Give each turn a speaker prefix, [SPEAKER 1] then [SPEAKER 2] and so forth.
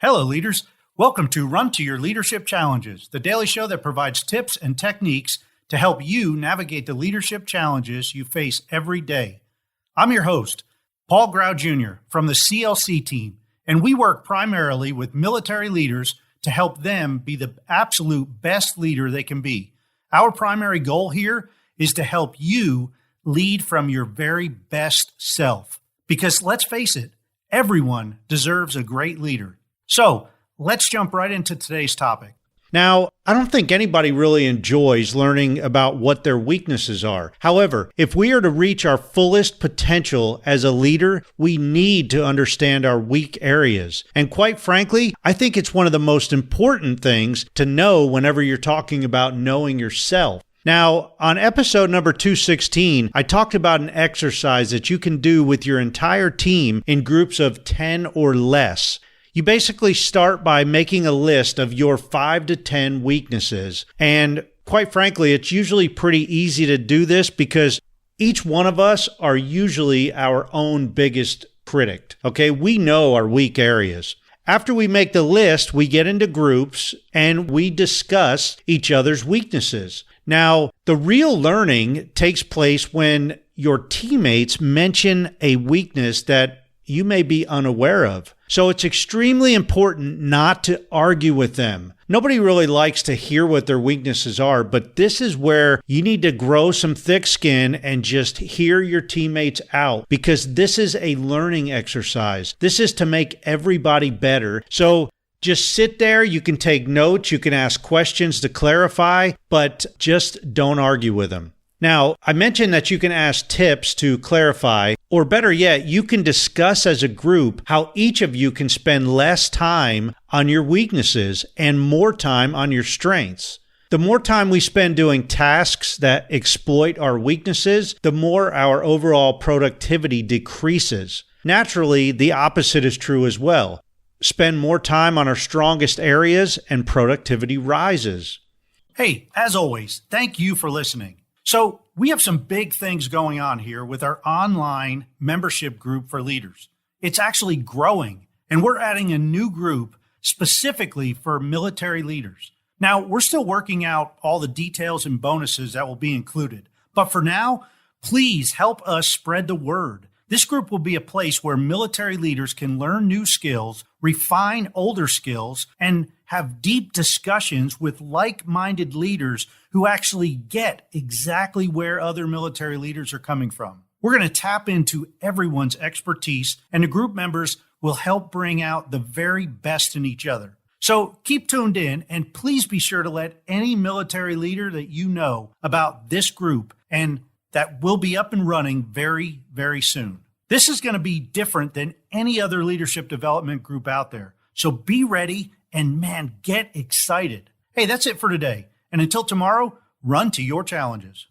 [SPEAKER 1] Hello, leaders. Welcome to Run to Your Leadership Challenges, the daily show that provides tips and techniques to help you navigate the leadership challenges you face every day. I'm your host, Paul Grau Jr. from the CLC Team, and we work primarily with military leaders to help them be the absolute best leader they can be. Our primary goal here is to help you lead from your very best self. Because let's face it, everyone deserves a great leader. So let's jump right into today's topic.
[SPEAKER 2] Now, I don't think anybody really enjoys learning about what their weaknesses are. However, if we are to reach our fullest potential as a leader, we need to understand our weak areas. And quite frankly, I think it's one of the most important things to know whenever you're talking about knowing yourself. Now, on episode number 216, I talked about an exercise that you can do with your entire team in groups of 10 or less. You basically start by making a list of your 5 to 10 weaknesses. And quite frankly, it's usually pretty easy to do this because each one of us are usually our own biggest critic. Okay, we know our weak areas. After we make the list, we get into groups and we discuss each other's weaknesses. Now, the real learning takes place when your teammates mention a weakness that you may be unaware of. So it's extremely important not to argue with them. Nobody really likes to hear what their weaknesses are, but this is where you need to grow some thick skin and just hear your teammates out, because this is a learning exercise. This is to make everybody better. So just sit there, you can take notes, you can ask questions to clarify, but just don't argue with them. Now, I mentioned that you can ask tips to clarify, or better yet, you can discuss as a group how each of you can spend less time on your weaknesses and more time on your strengths. The more time we spend doing tasks that exploit our weaknesses, the more our overall productivity decreases. Naturally, the opposite is true as well. Spend more time on our strongest areas and productivity rises.
[SPEAKER 1] Hey, as always, thank you for listening. So we have some big things going on here with our online membership group for leaders. It's actually growing, and we're adding a new group specifically for military leaders. Now, we're still working out all the details and bonuses that will be included. But for now, please help us spread the word. This group will be a place where military leaders can learn new skills, refine older skills, and have deep discussions with like-minded leaders who actually get exactly where other military leaders are coming from. We're going to tap into everyone's expertise, and the group members will help bring out the very best in each other. So keep tuned in, and please be sure to let any military leader that you know about this group, and that will be up and running very, very soon. This is going to be different than any other leadership development group out there. So be ready and, man, get excited. Hey, that's it for today. And until tomorrow, run to your challenges.